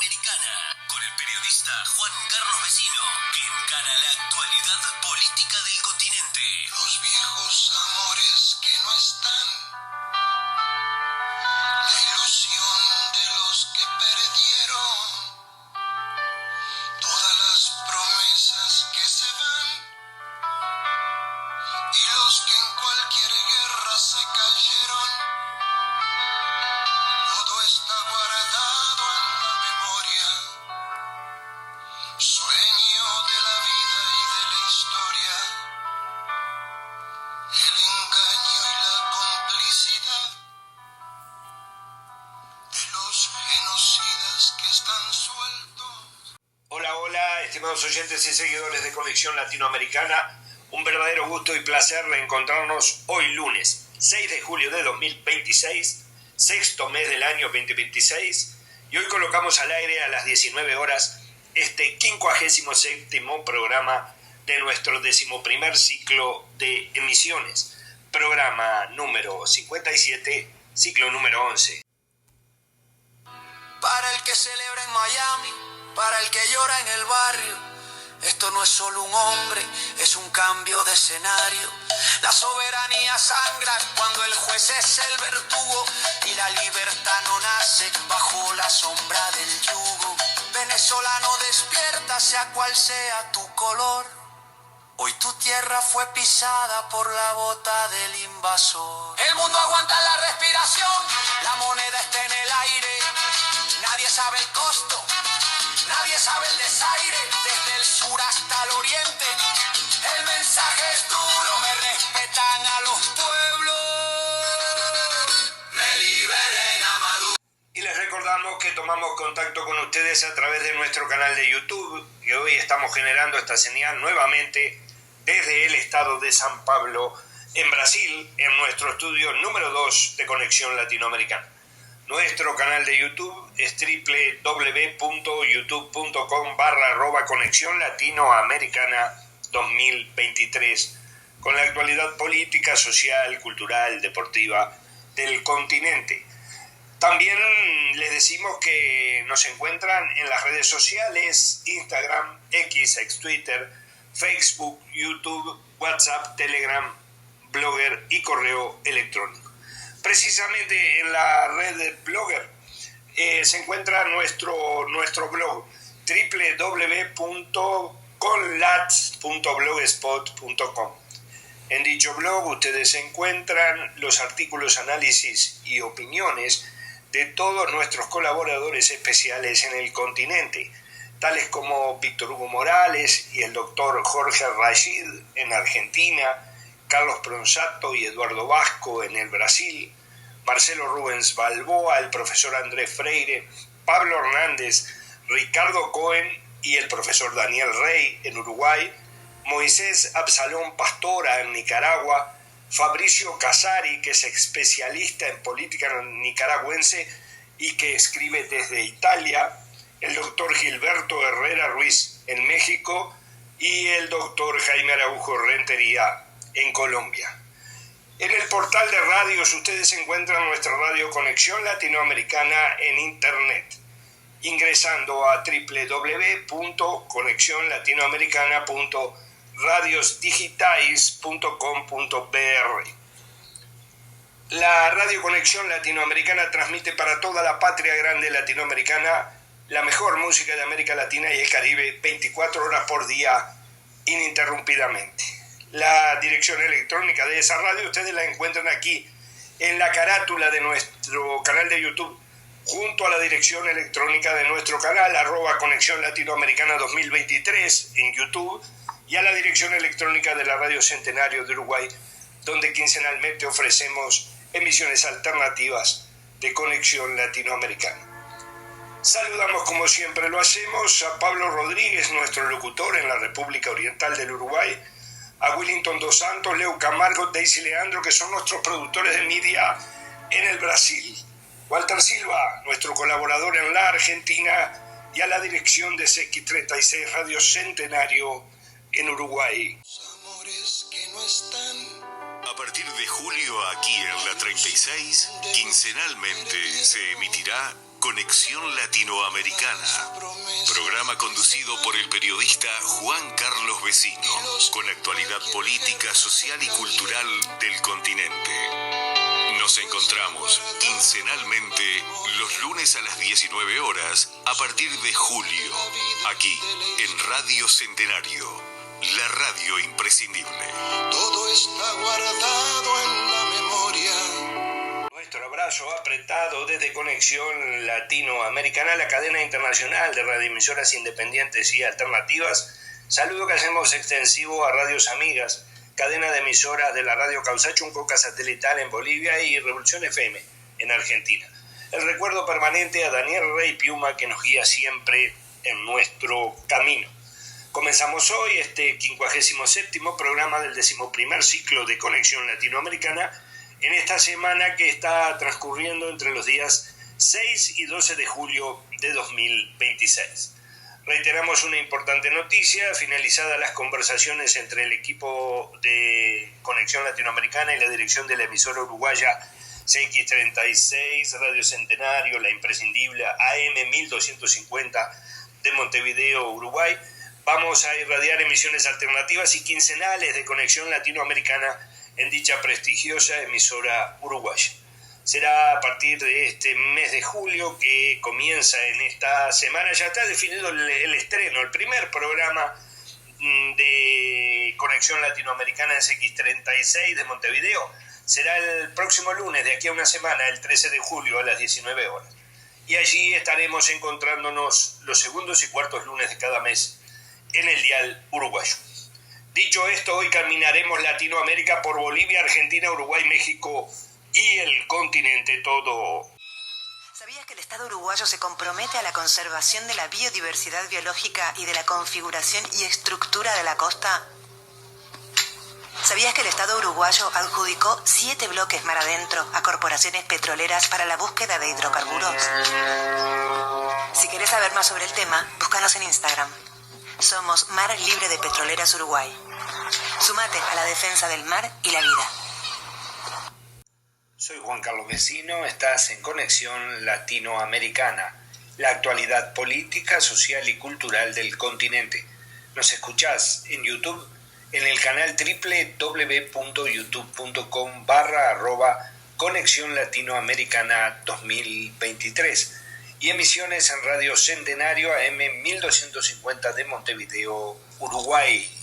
Latinoamericana, con el periodista Juan Carlos Vecino, que encara la actualidad política del continente. Los viejos amores que no están, la ilusión de los que perdieron, todas las promesas que se van y los que en cualquier guerra se cayeron. Todo está guardado en la memoria, sueño de la vida y de la historia, el engaño y la complicidad de los genocidas que están sueltos. Hola, hola, estimados oyentes y seguidores de Conexión Latinoamericana. Un verdadero gusto y placer reencontrarnos hoy lunes, 6 de julio de 2026, sexto mes del año 2026, y hoy colocamos al aire a las 19 horas este 57º programa de nuestro 11º ciclo de emisiones, programa número 57, ciclo número 11. Para el que celebra en Miami, para el que llora en el barrio, esto no es solo un hombre, es un cambio de escenario. La soberanía sangra cuando el juez es el verdugo y la libertad no nace bajo la sombra del yugo. Venezolano, despierta, sea cual sea tu color. Hoy tu tierra fue pisada por la bota del invasor. El mundo aguanta la respiración, la moneda está en el aire. Nadie sabe el costo, nadie sabe el desaire. Desde el sur hasta el oriente, el mensaje es duro. Me respetan a los pueblos, me liberen a Maduro. Y les recordamos que tomamos contacto con ustedes a través de nuestro canal de YouTube, que hoy estamos generando esta señal nuevamente desde el estado de San Pablo, en Brasil, en nuestro estudio número 2 de Conexión Latinoamericana. Nuestro canal de YouTube es www.youtube.com/Conexión Latinoamericana 2023, con la actualidad política, social, cultural, deportiva del continente. También les decimos que nos encuentran en las redes sociales: Instagram, X, ex Twitter, Facebook, YouTube, WhatsApp, Telegram, Blogger y correo electrónico. Precisamente en la red de Blogger se encuentra nuestro blog www.conlats.blogspot.com. En dicho blog ustedes encuentran los artículos, análisis y opiniones de todos nuestros colaboradores especiales en el continente, tales como Víctor Hugo Morales y el doctor Jorge Rashid en Argentina, Carlos Pronsato y Eduardo Vasco en el Brasil, Marcelo Rubens Balboa, el profesor Andrés Freire, Pablo Hernández, Ricardo Cohen y el profesor Daniel Rey en Uruguay, Moisés Absalón Pastora en Nicaragua, Fabricio Casari, que es especialista en política nicaragüense y que escribe desde Italia, el doctor Gilberto Herrera Ruiz en México y el doctor Jaime Araujo Rentería en Colombia. En el portal de radios ustedes encuentran nuestra radio Conexión Latinoamericana en internet, ingresando a www.conexiondlatinoamericana.radiosdigitales.com.br. La Radio Conexión Latinoamericana transmite para toda la patria grande latinoamericana la mejor música de América Latina y el Caribe 24 horas por día, ininterrumpidamente. La dirección electrónica de esa radio ustedes la encuentran aquí en la carátula de nuestro canal de YouTube, junto a la dirección electrónica de nuestro canal @Conexión Latinoamericana 2023 en YouTube, y a la dirección electrónica de la Radio Centenario de Uruguay, donde quincenalmente ofrecemos emisiones alternativas de Conexión Latinoamericana. Saludamos, como siempre lo hacemos, a Pablo Rodríguez, nuestro locutor en la República Oriental del Uruguay, a Willington Dos Santos, Leo Camargo, Daisy Leandro, que son nuestros productores de media en el Brasil, Walter Silva, nuestro colaborador en la Argentina, y a la dirección de CX36 Radio Centenario en Uruguay. Amores que no están. A partir de julio, aquí en la 36, quincenalmente se emitirá Conexión Latinoamericana. Programa conducido por el periodista Juan Carlos Vecino, con actualidad política, social y cultural del continente. Nos encontramos quincenalmente los lunes a las 19 horas a partir de julio, aquí en Radio Centenario, la radio imprescindible. Todo está guardado en la memoria. Nuestro abrazo apretado desde Conexión Latinoamericana, la cadena internacional de radioemisoras independientes y alternativas. Saludo que hacemos extensivo a Radios Amigas, cadena de emisoras de la radio Causachun, Coca Satelital en Bolivia y Revolución FM en Argentina. El recuerdo permanente a Daniel Rey Piuma, que nos guía siempre en nuestro camino. Comenzamos hoy este 57º programa del 11º ciclo de Conexión Latinoamericana en esta semana que está transcurriendo entre los días 6 y 12 de julio de 2026. Reiteramos una importante noticia: finalizadas las conversaciones entre el equipo de Conexión Latinoamericana y la dirección de la emisora uruguaya CX36, Radio Centenario, la imprescindible AM 1250 de Montevideo, Uruguay, vamos a irradiar emisiones alternativas y quincenales de Conexión Latinoamericana en dicha prestigiosa emisora uruguaya. Será a partir de este mes de julio que comienza en esta semana. Ya está definido el estreno, el primer programa de Conexión Latinoamericana en CX36 de Montevideo. Será el próximo lunes, de aquí a una semana, el 13 de julio a las 19 horas. Y allí estaremos encontrándonos los segundos y cuartos lunes de cada mes en el dial uruguayo. Dicho esto, hoy caminaremos Latinoamérica por Bolivia, Argentina, Uruguay, México y el continente todo. ¿Sabías que el Estado uruguayo se compromete a la conservación de la biodiversidad biológica y de la configuración y estructura de la costa? ¿Sabías que el Estado uruguayo adjudicó 7 bloques mar adentro a corporaciones petroleras para la búsqueda de hidrocarburos? Si querés saber más sobre el tema, búscanos en Instagram. Somos Mar Libre de Petroleras Uruguay. Sumate a la defensa del mar y la vida. Soy Juan Carlos Vecino, estás en Conexión Latinoamericana, la actualidad política, social y cultural del continente. Nos escuchás en YouTube, en el canal www.youtube.com/Conexión Latinoamericana 2023 y emisiones en Radio Centenario AM 1250 de Montevideo, Uruguay.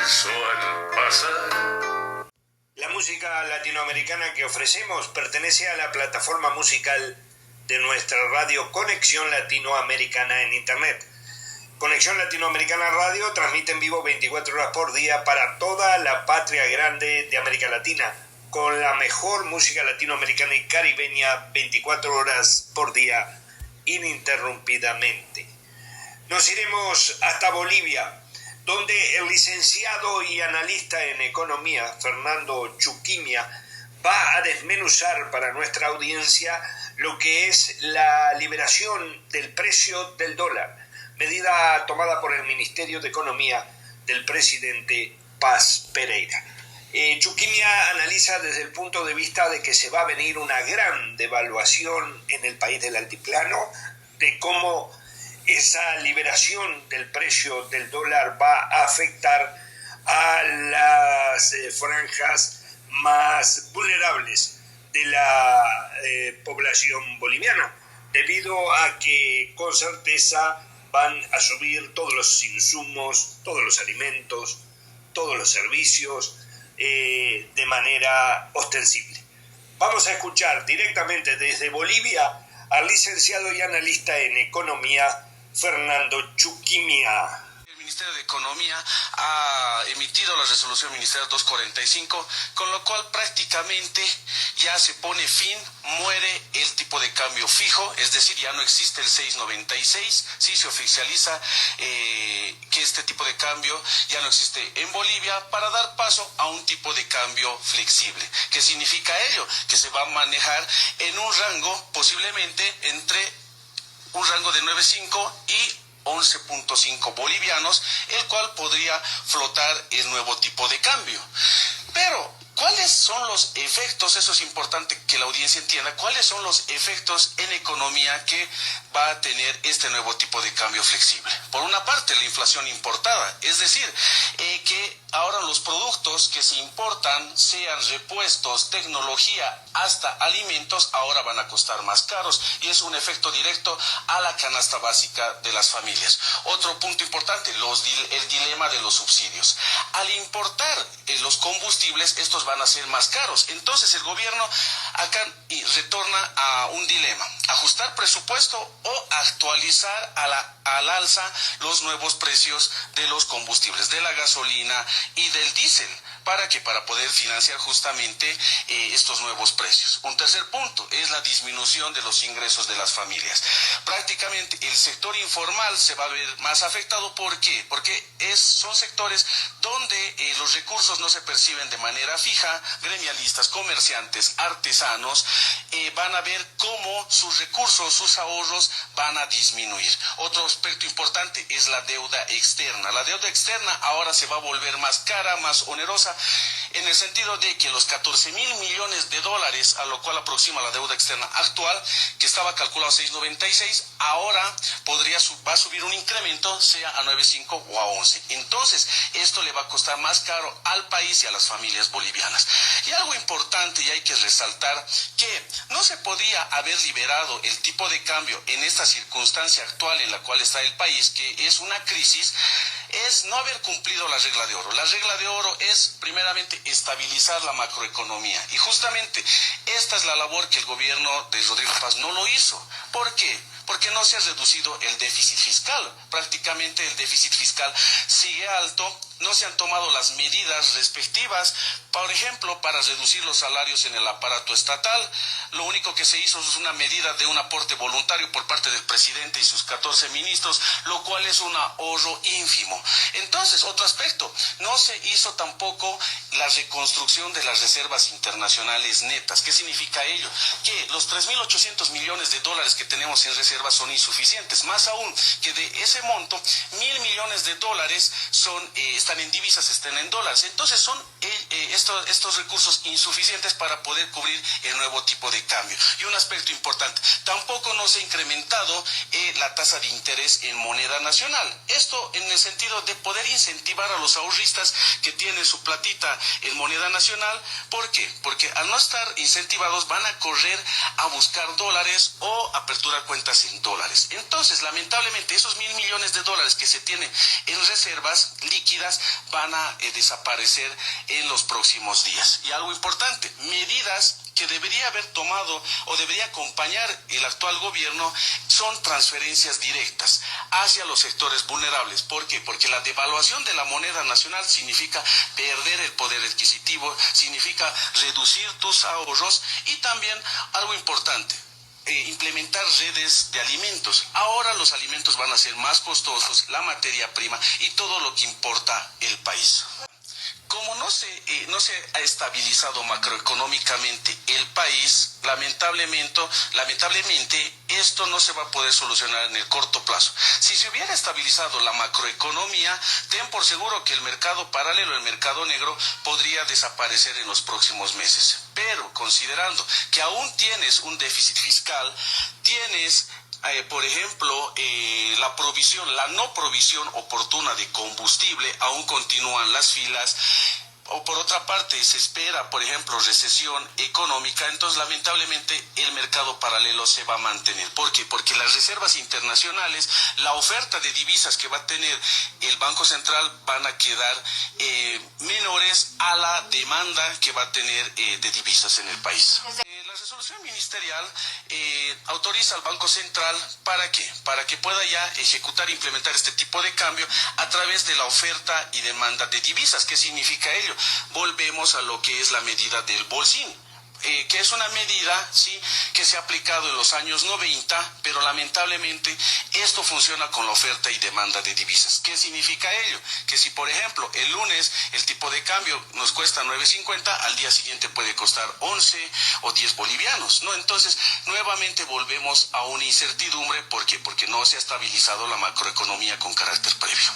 Sensual pasar. La música latinoamericana que ofrecemos pertenece a la plataforma musical de nuestra radio Conexión Latinoamericana en Internet. Conexión Latinoamericana Radio transmite en vivo 24 horas por día para toda la patria grande de América Latina, con la mejor música latinoamericana y caribeña 24 horas por día, ininterrumpidamente. Nos iremos hasta Bolivia, donde el licenciado y analista en economía, Fernando Chuquimia, va a desmenuzar para nuestra audiencia lo que es la liberación del precio del dólar, medida tomada por el Ministerio de Economía del presidente Paz Pereira. Chuquimia analiza desde el punto de vista de que se va a venir una gran devaluación en el país del altiplano, de cómo esa liberación del precio del dólar va a afectar a las franjas más vulnerables de la población boliviana, debido a que con certeza van a subir todos los insumos, todos los alimentos, todos los servicios de manera ostensible. Vamos a escuchar directamente desde Bolivia al licenciado y analista en economía Fernando Chuquimia. El Ministerio de Economía ha emitido la resolución ministerial 245, con lo cual prácticamente ya se pone fin, muere el tipo de cambio fijo, es decir, ya no existe el 6.96, sí se oficializa que este tipo de cambio ya no existe en Bolivia, para dar paso a un tipo de cambio flexible. ¿Qué significa ello? Que se va a manejar en un rango, posiblemente entre un rango de 9.5 y 11.5 bolivianos, el cual podría flotar el nuevo tipo de cambio. Pero, ¿cuáles son los efectos? Eso es importante que la audiencia entienda. ¿Cuáles son los efectos en economía que va a tener este nuevo tipo de cambio flexible? Por una parte, la inflación importada, es decir, que ahora los productos que se importan, sean repuestos, tecnología, hasta alimentos, ahora van a costar más caros, y es un efecto directo a la canasta básica de las familias. Otro punto importante, el dilema de los subsidios. Al importar los combustibles, estos van a ser más caros. Entonces el gobierno acá retorna a un dilema: ajustar presupuesto o actualizar al alza los nuevos precios de los combustibles, de la gasolina y del diésel, para poder financiar justamente estos nuevos precios. Un tercer punto es la disminución de los ingresos de las familias. Prácticamente el sector informal se va a ver más afectado. ¿Por qué? Porque son sectores donde los recursos no se perciben de manera fija. Gremialistas, comerciantes, artesanos van a ver cómo sus recursos, sus ahorros van a disminuir. Otro aspecto importante es la deuda externa. La deuda externa ahora se va a volver más cara, más onerosa, en el sentido de que los 14,000 millones de dólares, a lo cual aproxima la deuda externa actual, que estaba calculado a 6.96, ahora va a subir un incremento, sea a 9.5 o a 11. Entonces, esto le va a costar más caro al país y a las familias bolivianas. Y algo importante, y hay que resaltar, que no se podía haber liberado el tipo de cambio en esta circunstancia actual en la cual está el país, que es una crisis, es no haber cumplido la regla de oro. La regla de oro es, primeramente, estabilizar la macroeconomía. Y justamente esta es la labor que el gobierno de Rodrigo Paz no lo hizo. ¿Por qué? Porque no se ha reducido el déficit fiscal. Prácticamente el déficit fiscal sigue alto. No se han tomado las medidas respectivas, por ejemplo, para reducir los salarios en el aparato estatal. Lo único que se hizo es una medida de un aporte voluntario por parte del presidente y sus 14 ministros, lo cual es un ahorro ínfimo. Entonces, otro aspecto, no se hizo tampoco la reconstrucción de las reservas internacionales netas. ¿Qué significa ello? Que los 3.800 millones de dólares que tenemos en reservas son insuficientes. Más aún, que de ese monto, 1.000 millones de dólares están en divisas, están en dólares. Entonces son estos recursos insuficientes para poder cubrir el nuevo tipo de cambio. Y un aspecto importante, tampoco no se ha incrementado la tasa de interés en moneda nacional. Esto en el sentido de poder incentivar a los ahorristas que tienen su platita en moneda nacional. ¿Por qué? Porque al no estar incentivados van a correr a buscar dólares o aperturar cuentas en dólares. Entonces, lamentablemente, esos $1.000 millones que se tienen en reservas líquidas van a desaparecer en los próximos días. Y algo importante, medidas que debería haber tomado o debería acompañar el actual gobierno son transferencias directas hacia los sectores vulnerables. ¿Por qué? Porque la devaluación de la moneda nacional significa perder el poder adquisitivo, significa reducir tus ahorros y también algo importante, implementar redes de alimentos. Ahora los alimentos van a ser más costosos, la materia prima y todo lo que importa el país. Como no se ha estabilizado macroeconómicamente el país, lamentablemente esto no se va a poder solucionar en el corto plazo. Si se hubiera estabilizado la macroeconomía, ten por seguro que el mercado paralelo, el mercado negro, podría desaparecer en los próximos meses. Pero considerando que aún tienes un déficit fiscal, tienes por ejemplo, la no provisión oportuna de combustible, aún continúan las filas. O por otra parte, se espera, por ejemplo, recesión económica, entonces lamentablemente el mercado paralelo se va a mantener. ¿Por qué? Porque las reservas internacionales, la oferta de divisas que va a tener el Banco Central van a quedar menores a la demanda que va a tener de divisas en el país. La resolución ministerial autoriza al Banco Central ¿para qué? Para que pueda ya ejecutar e implementar este tipo de cambio a través de la oferta y demanda de divisas. ¿Qué significa ello? Volvemos a lo que es la medida del bolsín. Que es una medida, sí, que se ha aplicado en los años 90, pero lamentablemente esto funciona con la oferta y demanda de divisas. ¿Qué significa ello? Que si, por ejemplo, el lunes el tipo de cambio nos cuesta 9.50, al día siguiente puede costar 11 o 10 bolivianos, ¿no? Entonces, nuevamente volvemos a una incertidumbre. ¿Por qué? Porque no se ha estabilizado la macroeconomía con carácter previo.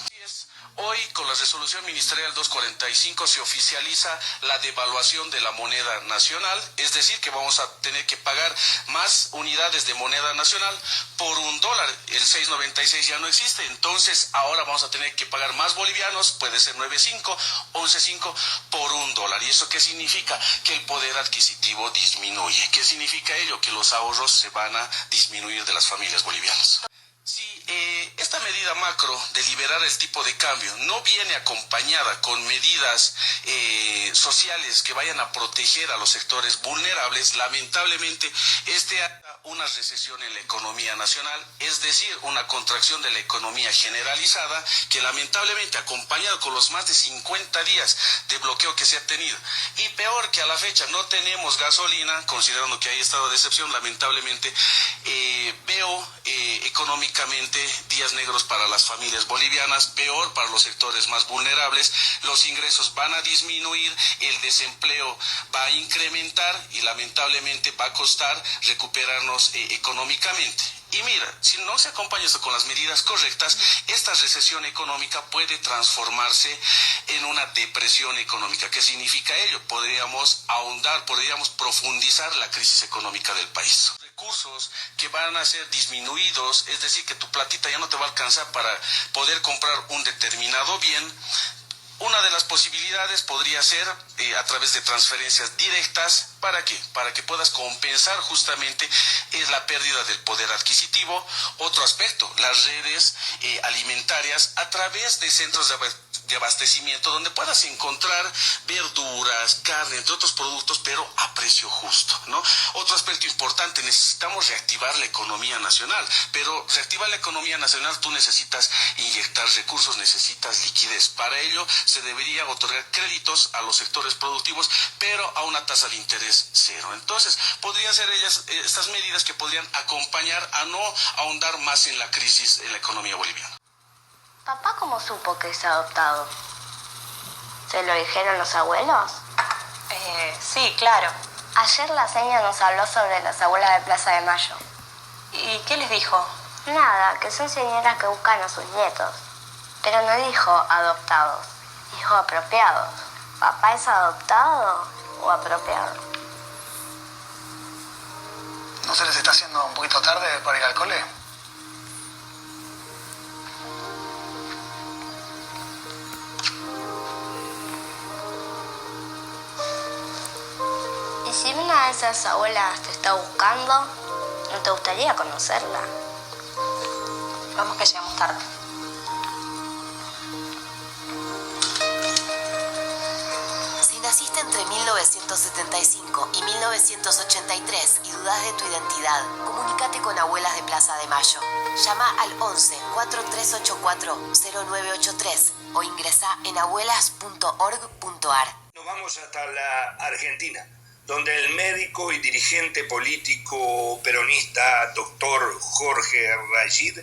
Hoy, con la resolución ministerial 245, se oficializa la devaluación de la moneda nacional, es decir, que vamos a tener que pagar más unidades de moneda nacional por $1. El 6.96 ya no existe, entonces ahora vamos a tener que pagar más bolivianos, puede ser 9.5, 11.5 por $1. ¿Y eso qué significa? Que el poder adquisitivo disminuye. ¿Qué significa ello? Que los ahorros se van a disminuir de las familias bolivianas. Si esta medida macro de liberar el tipo de cambio no viene acompañada con medidas sociales que vayan a proteger a los sectores vulnerables, lamentablemente una recesión en la economía nacional, es decir, una contracción de la economía generalizada que lamentablemente, acompañado con los más de 50 días de bloqueo que se ha tenido, y peor que a la fecha no tenemos gasolina, considerando que hay estado de excepción, lamentablemente veo económicamente días negros para las familias bolivianas, peor para los sectores más vulnerables. Los ingresos van a disminuir, el desempleo va a incrementar y lamentablemente va a costar recuperarnos económicamente. Y mira, si no se acompaña esto con las medidas correctas, esta recesión económica puede transformarse en una depresión económica. ¿Qué significa ello? Podríamos profundizar la crisis económica del país. Recursos que van a ser disminuidos, es decir, que tu platita ya no te va a alcanzar para poder comprar un determinado bien. Una de las posibilidades podría ser a través de transferencias directas. ¿Para qué? Para que puedas compensar justamente la pérdida del poder adquisitivo. Otro aspecto, las redes alimentarias a través de centros de abastecimiento donde puedas encontrar verduras, carne, entre otros productos, pero a precio justo, ¿no? Otro aspecto importante, necesitamos reactivar la economía nacional, pero reactivar la economía nacional tú necesitas inyectar recursos, necesitas liquidez. Para ello se debería otorgar créditos a los sectores productivos, pero a una tasa de interés cero. Entonces, podrían ser estas medidas que podrían acompañar a no ahondar más en la crisis en la economía boliviana. ¿Papá cómo supo que es adoptado? ¿Se lo dijeron los abuelos? Sí, claro. Ayer la señora nos habló sobre las abuelas de Plaza de Mayo. ¿Y qué les dijo? Nada, que son señoras que buscan a sus nietos. Pero no dijo adoptados, dijo apropiados. ¿Papá es adoptado o apropiado? ¿No se les está haciendo un poquito tarde para ir al cole? ¿Y si una de esas abuelas te está buscando, no te gustaría conocerla? Vamos que llegamos tarde. Si naciste entre 1975 y 1983 y dudás de tu identidad, comunícate con Abuelas de Plaza de Mayo. Llama al 11 4384 0983 o ingresá en abuelas.org.ar. Nos vamos hasta la Argentina, donde el médico y dirigente político peronista doctor Jorge Rayid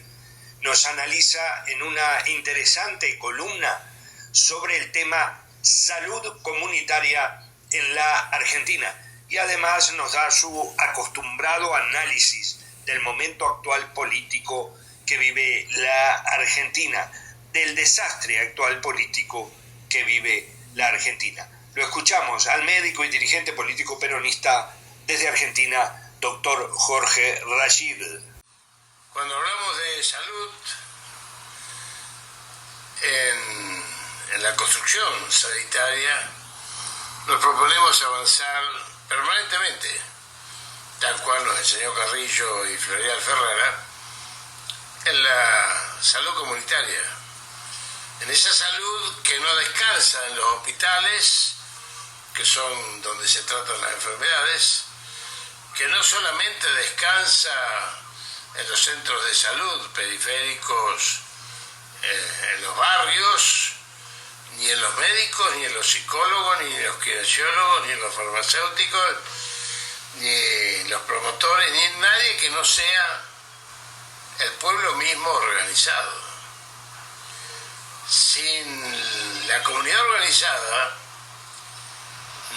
nos analiza en una interesante columna sobre el tema salud comunitaria en la Argentina y además nos da su acostumbrado análisis del momento actual político que vive la Argentina, del desastre actual político que vive la Argentina. Lo escuchamos al médico y dirigente político peronista desde Argentina, doctor Jorge Rayid. Cuando hablamos de salud, en la construcción sanitaria, nos proponemos avanzar permanentemente, tal cual nos enseñó Carrillo y Floreal Ferrara, en la salud comunitaria, en esa salud que no descansa en los hospitales, que son donde se tratan las enfermedades, que no solamente descansa en los centros de salud periféricos, en los barrios, ni en los médicos, ni en los psicólogos, ni en los kinesiólogos, ni en los farmacéuticos, ni en los promotores, ni en nadie que no sea el pueblo mismo organizado. Sin la comunidad organizada,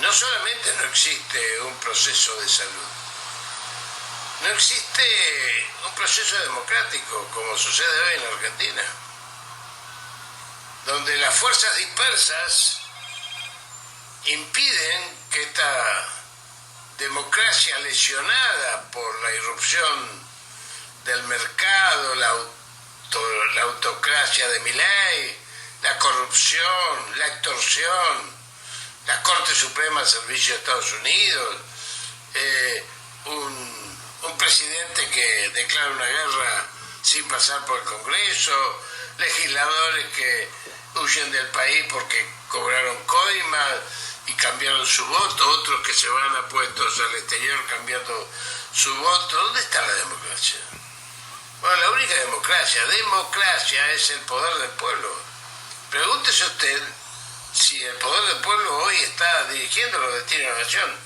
no solamente no existe un proceso de salud, no existe un proceso democrático como sucede hoy en la Argentina, donde las fuerzas dispersas impiden que esta democracia lesionada por la irrupción del mercado, la autocracia de Milei, la corrupción, la extorsión, la Corte Suprema al servicio de Estados Unidos, un presidente que declara una guerra sin pasar por el Congreso, legisladores que huyen del país porque cobraron coimas y cambiaron su voto, otros que se van a puestos al exterior cambiando su voto. ¿Dónde está la democracia? Bueno, la única democracia es el poder del pueblo. Pregúntese usted si el poder del pueblo hoy está dirigiendo los destinos de la nación.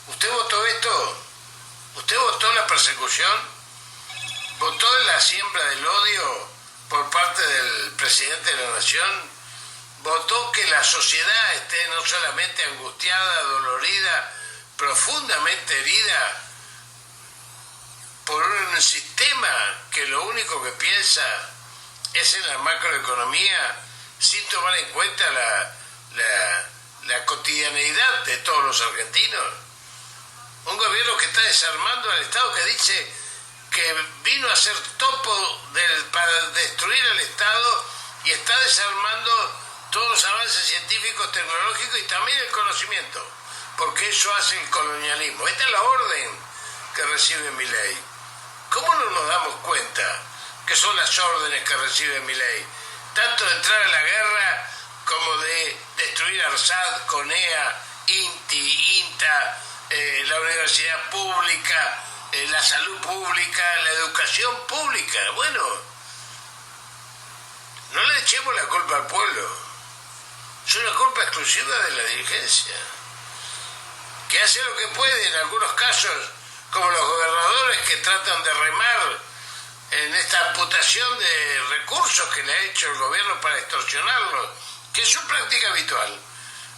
¿Usted votó esto? ¿Usted votó la persecución? ¿Votó la siembra del odio por parte del presidente de la nación? ¿Votó que la sociedad esté no solamente angustiada, dolorida, profundamente herida por un sistema que lo único que piensa es en la macroeconomía, sin tomar en cuenta la cotidianeidad de todos los argentinos? Un gobierno que está desarmando al Estado, que dice que vino a ser topo para destruir el Estado y está desarmando todos los avances científicos, tecnológicos y también el conocimiento, porque eso hace el colonialismo. Esta es la orden que recibe Milei. ¿Cómo no nos damos cuenta que son las órdenes que recibe Milei? Tanto de entrar a la guerra como de destruir ARSAT, CONEA, INTI, INTA, la universidad pública, la salud pública, la educación pública. Bueno, no le echemos la culpa al pueblo. Es una culpa exclusiva de la dirigencia, que hace lo que puede en algunos casos, como los gobernadores que tratan de remar en esta amputación de recursos que le ha hecho el gobierno para extorsionarlos, que es su práctica habitual.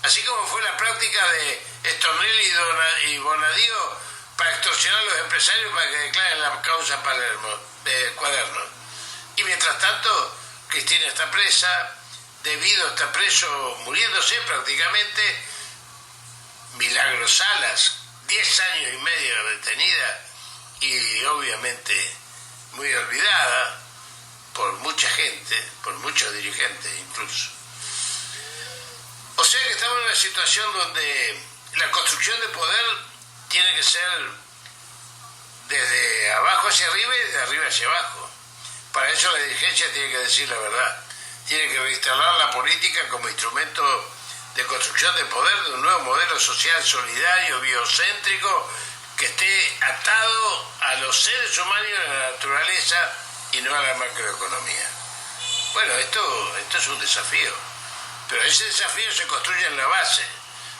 Así como fue la práctica de Stornelli y Bonadío para extorsionar a los empresarios para que declaren la causa Palermo, de Cuaderno. Y mientras tanto, Cristina está presa, debido a estar preso, muriéndose prácticamente. Milagros Salas, 10 años y medio detenida y obviamente muy olvidada por mucha gente, por muchos dirigentes incluso. O sea que estamos en una situación donde la construcción de poder tiene que ser desde abajo hacia arriba y desde arriba hacia abajo. Para eso la dirigencia tiene que decir la verdad, tiene que reinstalar la política como instrumento de construcción de poder de un nuevo modelo social solidario, biocéntrico, que esté atado a los seres humanos y a la naturaleza y no a la macroeconomía. Bueno, esto es un desafío, pero ese desafío se construye en la base,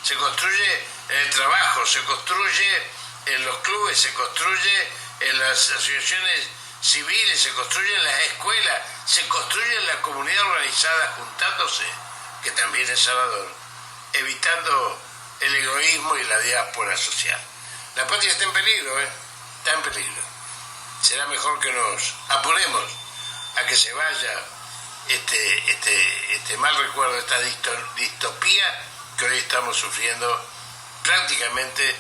se construye en el trabajo, se construye en los clubes, se construye en las asociaciones civiles, se construye en las escuelas, se construye en la comunidad organizada juntándose, que también es sanador, evitando el egoísmo y la diáspora social. La patria está en peligro, está en peligro. Será mejor que nos apuremos a que se vaya este mal recuerdo, esta distopía que hoy estamos sufriendo prácticamente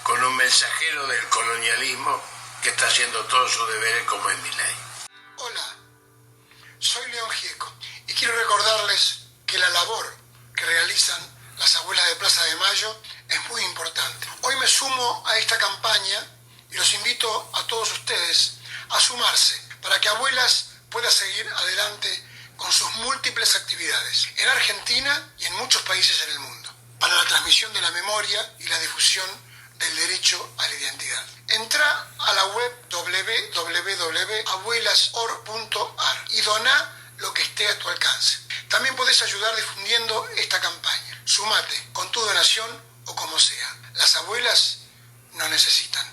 con un mensajero del colonialismo que está haciendo todos sus deberes como es Milei. Hola, soy León Gieco y quiero recordarles que la labor que realizan las abuelas de Plaza de Mayo es muy importante. Hoy me sumo a esta campaña y los invito a todos ustedes a sumarse para que Abuelas pueda seguir adelante con sus múltiples actividades en Argentina y en muchos países en el mundo, para la transmisión de la memoria y la difusión del derecho a la identidad. Entra a la web www.abuelasorg.ar y doná lo que esté a tu alcance. También podés ayudar difundiendo esta campaña. Sumate con tu donación o como sea. Las abuelas nos necesitan.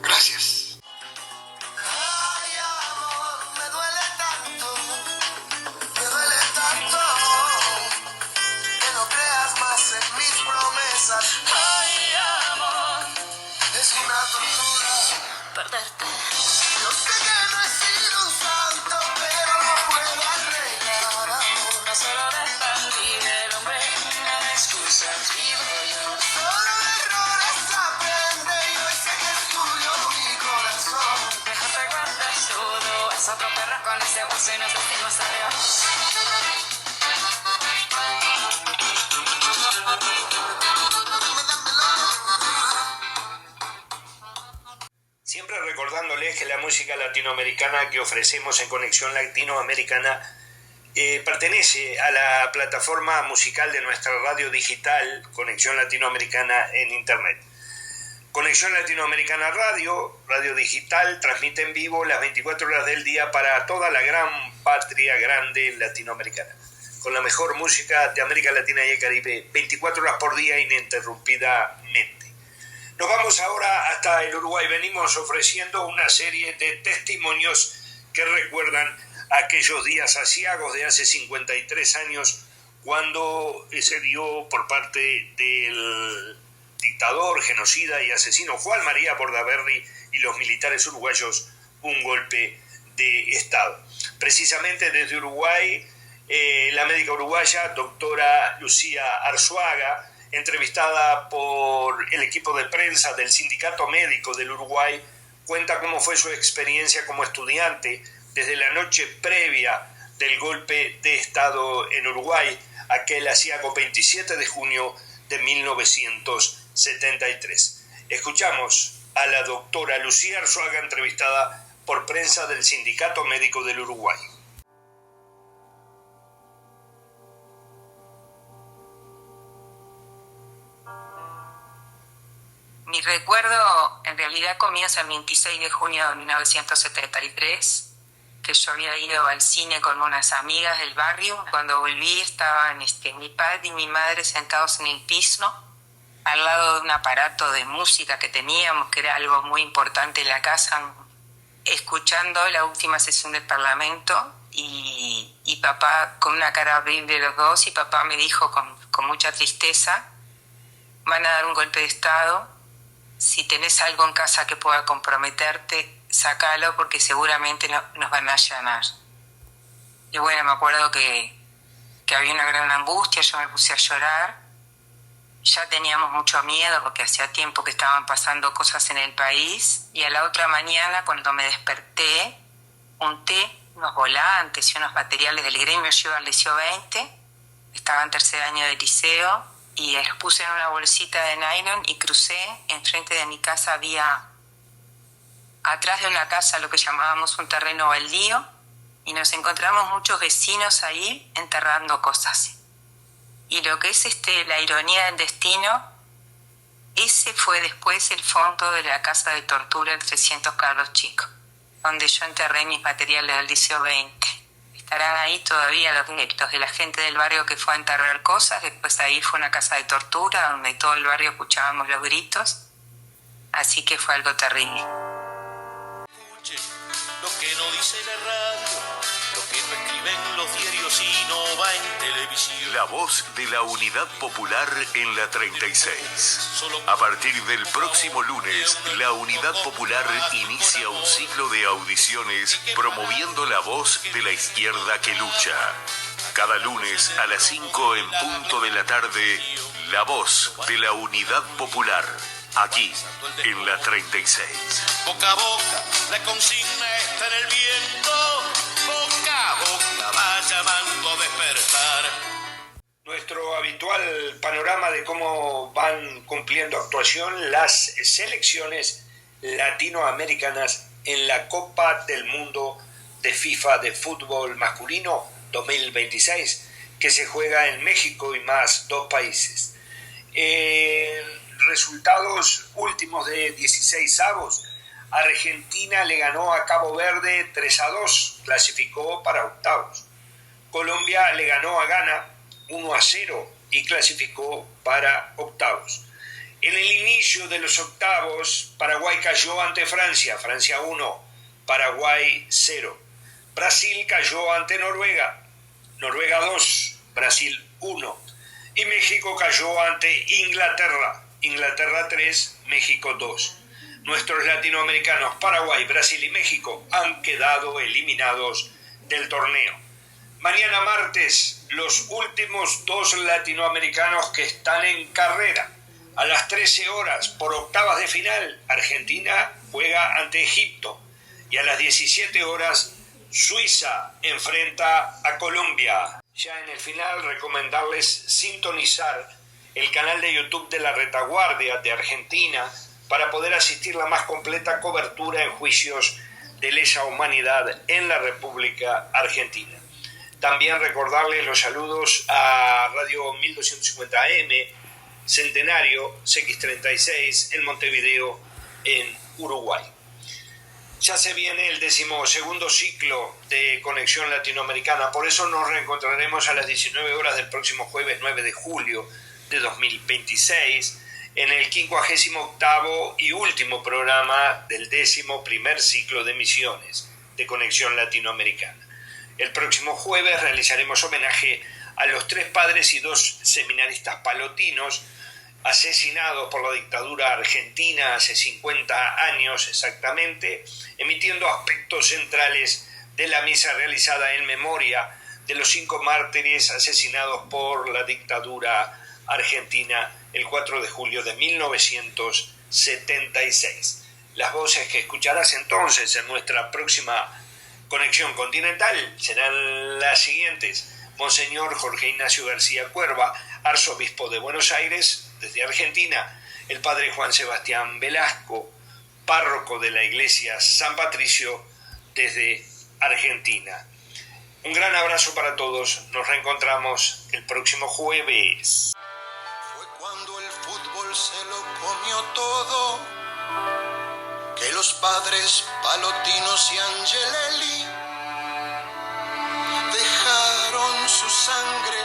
Gracias. Ay, amor, me duele tanto que no creas más en mis promesas. Ay, amor, es una tortura perderte. Yo sé que no he sido un santo, pero no puedo arreglar, amor. No solo dejas libre el hombre, no hay excusas, vivo yo. Solo de errores aprende y hoy sé que es tuyo mi corazón. Déjate guardar todo, es otro perro con ese hueso y no sé si no salió. Siempre recordándoles que la música latinoamericana que ofrecemos en Conexión Latinoamericana pertenece a la plataforma musical de nuestra radio digital, Conexión Latinoamericana en Internet. Conexión Latinoamericana Radio digital, transmite en vivo las 24 horas del día para toda la gran patria grande latinoamericana, con la mejor música de América Latina y el Caribe, 24 horas por día ininterrumpidamente. Nos vamos ahora hasta el Uruguay. Venimos ofreciendo una serie de testimonios que recuerdan aquellos días aciagos de hace 53 años, cuando se dio por parte del dictador, genocida y asesino Juan María Bordaberry y los militares uruguayos un golpe de Estado. Precisamente desde Uruguay, la médica uruguaya, doctora Lucía Arzuaga, entrevistada por el equipo de prensa del Sindicato Médico del Uruguay, cuenta cómo fue su experiencia como estudiante desde la noche previa del golpe de Estado en Uruguay, aquel aciago 27 de junio de 1973. Escuchamos a la doctora Lucía Arzuaga, entrevistada por prensa del Sindicato Médico del Uruguay. Mi recuerdo en realidad comienza el 26 de junio de 1973, que yo había ido al cine con unas amigas del barrio. Cuando volví estaban mi padre y mi madre sentados en el piso, al lado de un aparato de música que teníamos, que era algo muy importante en la casa, escuchando la última sesión del Parlamento, y papá con una cara horrible los dos, y papá me dijo con mucha tristeza van a dar un golpe de Estado. Si tenés algo en casa que pueda comprometerte, sácalo porque seguramente nos van a allanar. Y bueno, me acuerdo que había una gran angustia, yo me puse a llorar. Ya teníamos mucho miedo porque hacía tiempo que estaban pasando cosas en el país. Y a la otra mañana, cuando me desperté, unté unos volantes y unos materiales del gremio. Yo iba al Liceo 20, estaba en tercer año de liceo, y los puse en una bolsita de nylon y crucé. Enfrente de mi casa había, atrás de una casa, lo que llamábamos un terreno baldío, y nos encontramos muchos vecinos ahí enterrando cosas. Y lo que es la ironía del destino, ese fue después el fondo de la casa de tortura del 300 Carlos Chico, donde yo enterré mis materiales del Liceo 20. Estarán ahí todavía los directos de la gente del barrio que fue a enterrar cosas. Después ahí fue una casa de tortura donde todo el barrio escuchábamos los gritos. Así que fue algo terrible. Escuche lo que no dice la radio, lo que no escriben los diarios y no va en televisión. La voz de la Unidad Popular en la 36. A partir del próximo lunes, la Unidad Popular inicia un ciclo de audiciones promoviendo la voz de la izquierda que lucha. Cada lunes a las 5 en punto de la tarde, la voz de la Unidad Popular, aquí en la 36. Boca a boca, la consigna está en el viento. Boca a boca va llamando a despertar. Nuestro habitual panorama de cómo van cumpliendo actuación las selecciones latinoamericanas en la Copa del Mundo de FIFA de fútbol masculino 2026, que se juega en México y más 2 países. Resultados últimos de 16avos. Argentina le ganó a Cabo Verde 3-2, clasificó para octavos. Colombia le ganó a Ghana 1-0 y clasificó para octavos. En el inicio de los octavos, Paraguay cayó ante Francia, Francia 1, Paraguay 0. Brasil cayó ante Noruega, Noruega 2, Brasil 1. Y México cayó ante Inglaterra, Inglaterra 3, México 2. Nuestros latinoamericanos, Paraguay, Brasil y México, han quedado eliminados del torneo. Mañana martes, los últimos 2 latinoamericanos que están en carrera. A las 13 horas, por octavas de final, Argentina juega ante Egipto. Y a las 17 horas, Suiza enfrenta a Colombia. Ya en el final, recomendarles sintonizar el canal de YouTube de la Retaguardia de Argentina para poder asistir a la más completa cobertura en juicios de lesa humanidad en la República Argentina. También recordarles los saludos a Radio 1250 AM, Centenario, CX36, en Montevideo, en Uruguay. Ya se viene el 12º ciclo de Conexión Latinoamericana, por eso nos reencontraremos a las 19 horas del próximo jueves 9 de julio de 2026 en el 58º y último programa del 11º ciclo de emisiones de Conexión Latinoamericana. El próximo jueves realizaremos homenaje a los 3 padres y 2 seminaristas palotinos asesinados por la dictadura argentina hace 50 años exactamente, emitiendo aspectos centrales de la misa realizada en memoria de los 5 mártires asesinados por la dictadura argentina el 4 de julio de 1976. Las voces que escucharás entonces en nuestra próxima Conexión Continental serán las siguientes: Monseñor Jorge Ignacio García Cuerva, arzobispo de Buenos Aires, desde Argentina; el padre Juan Sebastián Velasco, párroco de la iglesia San Patricio, desde Argentina. Un gran abrazo para todos, nos reencontramos el próximo jueves. Fue cuando el fútbol se lo comió todo, que los padres Palotinos y Angelelli dejaron su sangre